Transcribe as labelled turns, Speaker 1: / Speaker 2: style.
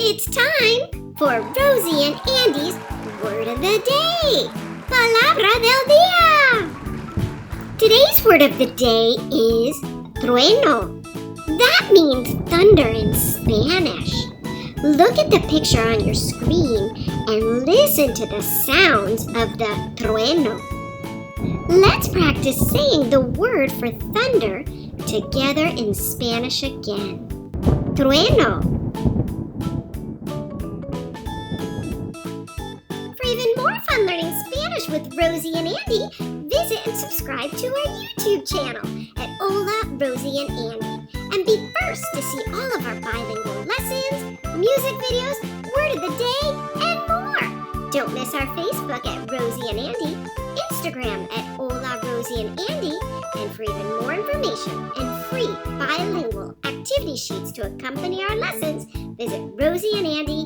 Speaker 1: It's time for Rosie and Andy's Word of the Day. Palabra del día. Today's word of the day is trueno. That means thunder in Spanish. Look at the picture on your screen and listen to the sounds of the trueno. Let's practice saying the word for thunder together in Spanish again. Trueno. For even more fun learning Spanish with Rosie and Andy, visit and subscribe to our YouTube channel at Hola, Rosie and Andy. And be first to see all of our bilingual lessons, music videos, word of the day, and more. Don't miss our Facebook at Rosie and Andy, Instagram at Hola, Rosie and Andy, and for even more information and free bilingual activity sheets to accompany our lessons, visit rosieandandy.com.